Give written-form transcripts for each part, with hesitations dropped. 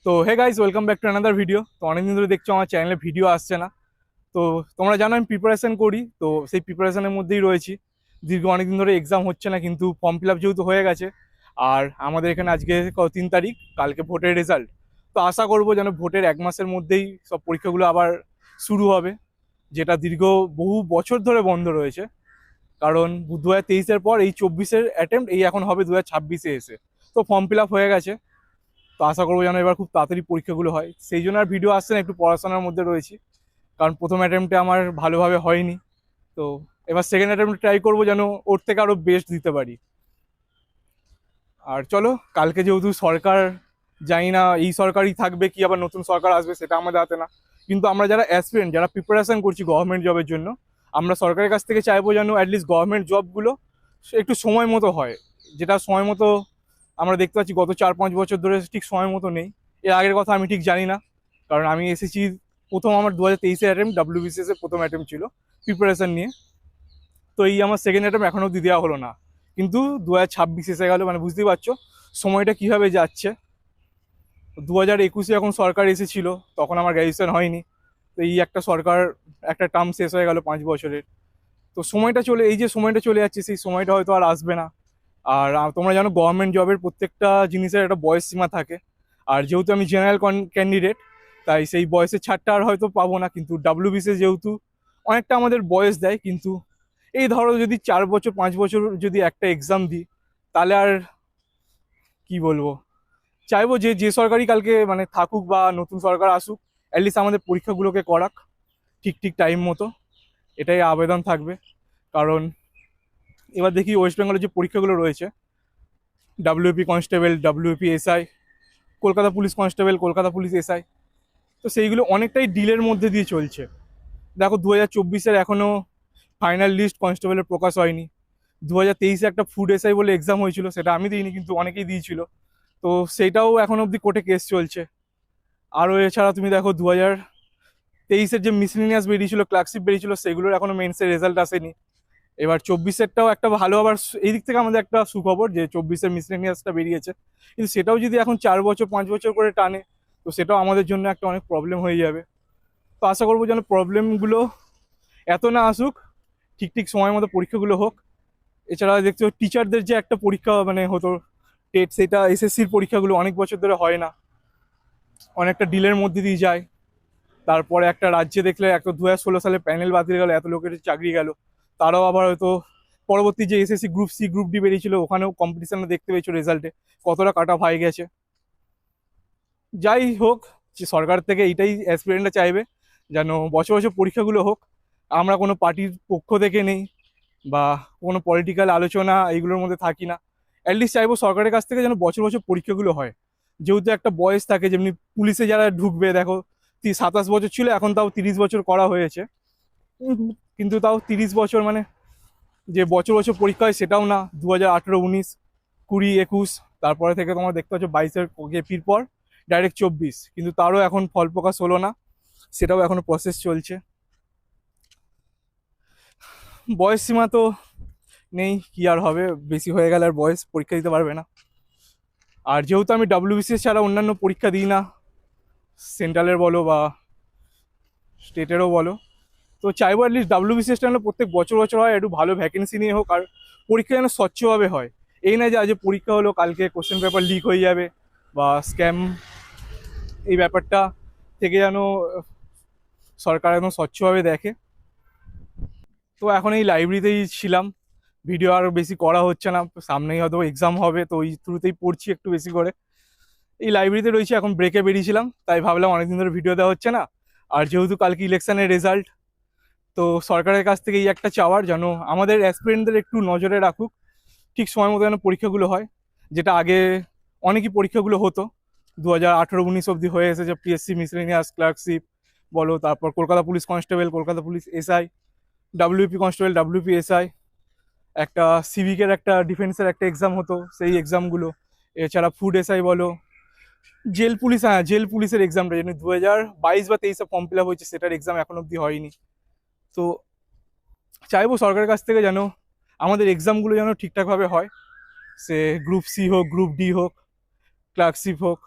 তো hey guys, welcome back to another video. তো অনেকদিন ধরে দেখছো আমার চ্যানেলে ভিডিও আসছে না। তো তোমরা জানো আমি প্রিপারেশন করি, তো সেই প্রিপারেশনের মধ্যেই রয়েছি। দীর্ঘ অনেকদিন ধরে এক্সাম হচ্ছে না, কিন্তু ফর্ম ফিল আপ যেহেতু হয়ে গেছে, আর আমাদের এখানে আজকে 3 তারিখ, কালকে ভোটের রেজাল্ট। তো আশা করবো যেন ভোটের 1 মাসের মধ্যেই সব পরীক্ষাগুলো আবার শুরু হবে, যেটা দীর্ঘ বহু বছর ধরে বন্ধ রয়েছে। কারণ 2023-এর পর এই 24-এর অ্যাটেম্প্ট এই এখন হবে 2026-এ এসে। তো ফর্ম ফিল আপ হয়ে গেছে। তো আশা করবো যেন এবার খুব তাড়াতাড়ি পরীক্ষাগুলো হয়, সেই জন্য আর ভিডিও আসছে না, একটু পড়াশোনার মধ্যে রয়েছি। কারণ প্রথম অ্যাটেম্পটে আমার ভালোভাবে হয়নি। তো এবার সেকেন্ড অ্যাটেম্পটে ট্রাই করবো যেন ওর থেকে আরও বেস্ট দিতে পারি। আর চলো, কালকে যেহেতু সরকার, জানি না এই সরকারই থাকবে কি আবার নতুন সরকার আসবে, সেটা আমাদের হাতে না। কিন্তু আমরা যারা অ্যাসপিরেন্ট, যারা প্রিপারেশন করছি গভর্নমেন্ট জবের জন্য, আমরা সরকারের কাছ থেকে চাইবো যেন অ্যাটলিস্ট গভর্নমেন্ট জবগুলো একটু সময় মতো হয়। যেটা সময় মতো আমরা দেখতে পাচ্ছি গত 4-5 বছর ধরে ঠিক সময় মতো নেই। এর আগের কথা আমি ঠিক জানি না, কারণ আমি এসেছি প্রথম, আমার 2023-এর অ্যাটেম্প ডাব্লিউবিসিএস এর প্রথম অ্যাটেম্প ছিল প্রিপারেশন নিয়ে। তো এই আমার সেকেন্ড অ্যাটেম্প এখনও অব্দি দেওয়া হলো না। কিন্তু 2026 এসে গেল, মানে বুঝতেই পারছো সময়টা কিভাবে যাচ্ছে। 2021-এ যখন সরকার এসেছিল তখন আমার গ্র্যাজুয়েশন হয়নি। তো এই একটা সরকার, একটা টার্ম শেষ হয়ে গেল 5 বছরের। তো সময়টা চলে, এই যে সময়টা চলে যাচ্ছে, সেই সময়টা হয়তো আর আসবে না। আর তোমরা জানো গভর্নমেন্ট জবের প্রত্যেকটা জিনিসের একটা বয়স সীমা থাকে। আর যেহেতু আমি জেনারেল ক্যান্ডিডেট, তাই সেই বয়সের ছাড়টা আর হয়তো পাবো না। কিন্তু ডাব্লিউবিসিএস যেহেতু অনেকটা আমাদের বয়স দেয়, কিন্তু এই ধরো যদি 4 বছর 5 বছর যদি একটা এক্সাম দিই, তাহলে আর কি বলবো, চাইবো যে যে সরকারই কালকে মানে থাকুক বা নতুন সরকার আসুক, অ্যাটলিস্ট আমাদের পরীক্ষাগুলোকে করাক ঠিক ঠিক টাইম মতো। এটাই আবেদন থাকবে। কারণ এবার দেখি ওয়েস্ট বেঙ্গলের যে পরীক্ষাগুলো রয়েছে, WP constable, WP SI, Kolkata police constable, Kolkata police SI, তো সেইগুলো অনেকটাই ডিলের মধ্যে দিয়ে চলছে। দেখো 2024-এর এখনও ফাইনাল লিস্ট কনস্টেবলের প্রকাশ হয়নি। 2023-এ একটা ফুড এসআই বলে এক্সাম হয়েছিল, সেটা আমি দিইনি কিন্তু অনেকেই দিয়েছিল। তো সেইটাও এখন অবধি কোর্টে কেস চলছে। আরও এছাড়া তুমি দেখো 2023-এর যে মিসলিনিয়াস বেরিয়েছিল, ক্লার্কশিপ বেরিয়েছিল, সেগুলোর এখনো মেন্সের রেজাল্ট আসেনি। এবার 24-এরটাও একটা ভালো, আবার এই দিক থেকে আমাদের একটা সুখবর যে 24-এর মিসলেনিয়াসটা বেরিয়েছে। কিন্তু সেটাও যদি এখন 4 বছর 5 বছর করে টানে, তো সেটাও আমাদের জন্য একটা অনেক প্রবলেম হয়ে যাবে। তো আশা করবো যেন প্রবলেমগুলো এত না আসুক, ঠিক ঠিক সময় মতো পরীক্ষাগুলো হোক। এছাড়া দেখছো টিচারদের যে একটা পরীক্ষা মানে হতো টেট, সেটা এসএসসির পরীক্ষাগুলো অনেক বছর ধরে হয় না, অনেকটা ডিলের মধ্যে দিয়ে যায়। তারপরে একটা রাজ্যে দেখলে একটা 2016 সালে প্যানেল বাতিল গেল, এত লোকের চাকরি গেল। তারাও আবার হয়তো পরবর্তী যে SSC group C group D বেরিয়েছিল, ওখানেও কম্পিটিশনে দেখতে পেয়েছো রেজাল্টে কতটা কাট অফ হয়ে গেছে। যাই হোক, যে সরকার থেকে এইটাই অ্যাসপিরেন্টরা চাইবে যেন বছর বছর পরীক্ষাগুলো হোক। আমরা কোনো পার্টির পক্ষ থেকে নেই বা কোনো পলিটিক্যাল আলোচনা এইগুলোর মধ্যে থাকি না। অ্যাটলিস্ট চাইবো সরকারের কাছ থেকে যেন বছর বছর পরীক্ষাগুলো হয়। যেহেতু একটা বয়স থাকে, যেমনি পুলিশে যারা ঢুকবে দেখো 27 বছর ছিল, এখন তাও 30 বছর করা হয়েছে। কিন্তু তাও 30 বছর মানে যে বছর বছর পরীক্ষা হয় সেটাও না। 2018, 19, 20, 21, তারপরে থেকে তোমরা দেখতে পাচ্ছ 22-এর এপির পর ডাইরেক্ট 24, কিন্তু তারও এখন ফল প্রকাশ হলো না, সেটাও এখনো প্রসেস চলছে। বয়স সীমা তো নেই, কি আর হবে, বেশি হয়ে গেলে আর বয়স পরীক্ষা দিতে পারবে না। আর যেহেতু আমি ডাব্লিউবিসিএস ছাড়া অন্যান্য পরীক্ষা দিই না, সেন্ট্রালের বলো বা স্টেটেরও বলো, তো চাইবো অ্যাটলিস্ট ডাব্লিউবিসিএসটা যেন প্রত্যেক বছর বছর হয়, একটু ভালো ভ্যাকেন্সি নিয়ে হোক, আর পরীক্ষা যেন স্বচ্ছভাবে হয়। এই না যে আজ পরীক্ষা হলো কালকে কোশ্চেন পেপার লিক হয়ে যাবে বা স্ক্যাম, এই ব্যাপারটা থেকে যেন সরকার একদম স্বচ্ছভাবে দেখে। তো এখন এই লাইব্রেরিতেই ছিলাম, ভিডিও আর বেশি করা হচ্ছে না, সামনেই হয়তো এক্সাম হবে, তো ওই থ্রুতেই পড়ছি একটু বেশি করে। এই লাইব্রেরিতে রয়েছি, এখন ব্রেকে বেরিয়েছিলাম, তাই ভাবলাম অনেকদিন ধরে ভিডিও দেওয়া হচ্ছে না। আর যেহেতু কালকে ইলেকশনের রেজাল্ট, তো সরকারের কাছ থেকে এই একটা চাওয়ার যেন আমাদের অ্যাসপিরেন্টদের একটু নজরে রাখুক, ঠিক সময় মতো যেন পরীক্ষাগুলো হয়। যেটা আগে অনেকই পরীক্ষাগুলো হতো, 2018, 19 অবধি হয়ে এসেছে, পিএসসি মিসলেনিয়াস, ক্লার্কশিপ বলো, তারপর Kolkata police constable, Kolkata police SI, WP constable, WP SI, একটা সিভিকের একটা ডিফেন্সের একটা এক্সাম হতো, সেই এক্সামগুলো। এছাড়া ফুড এসআই বলো, জেল পুলিশ, হ্যাঁ জেল পুলিশের এক্সামটা যেন 2022 বা 23-এ ফর্ম ফিল আপ হয়েছে, সেটার এক্সাম এখন অবধি হয়নি। তো চাইবো সরকারের কাছ থেকে যেন আমাদের এক্সামগুলো যেন ঠিকঠাকভাবে হয়, সে গ্রুপ সি হোক, গ্রুপ ডি হোক, ক্লার্কশিপ হোক।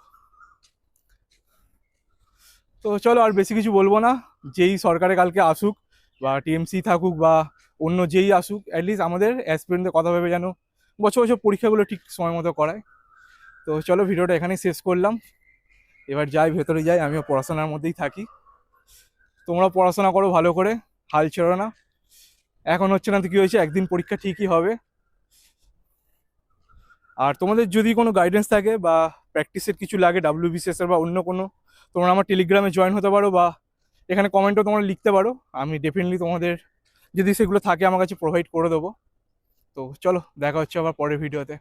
তো চলো আর বেশি কিছু বলবো না, যেই সরকারে কালকে আসুক বা টিএমসি থাকুক বা অন্য যেই আসুক, অ্যাটলিস্ট আমাদের অ্যাসপিরেন্টদের কথা ভেবে যেন বছর বছর পরীক্ষাগুলো ঠিক সময় মতো করায়। তো চলো ভিডিওটা এখানেই শেষ করলাম, এবার যাই ভেতরে যাই, আমিও পড়াশোনার মধ্যেই থাকি। তোমরা পড়াশোনা করো ভালো করে, হাল ছেড়ো না। এখন হচ্ছে না তো কি হয়েছে, একদিন পরীক্ষা ঠিকই হবে। আর তোমাদের যদি কোনো গাইডেন্স থাকে বা প্র্যাকটিসের কিছু লাগে ডাব্লিউবিসিএস এর বা অন্য কোনো, তোমরা আমার টেলিগ্রামে জয়েন হতে পারো বা এখানে কমেন্টও তোমরা লিখতে পারো, আমি ডেফিনেটলি তোমাদের যদি সেগুলো থাকে আমার কাছে প্রোভাইড করে দেবো। তো চলো দেখা হচ্ছে আবার পরের ভিডিওতে।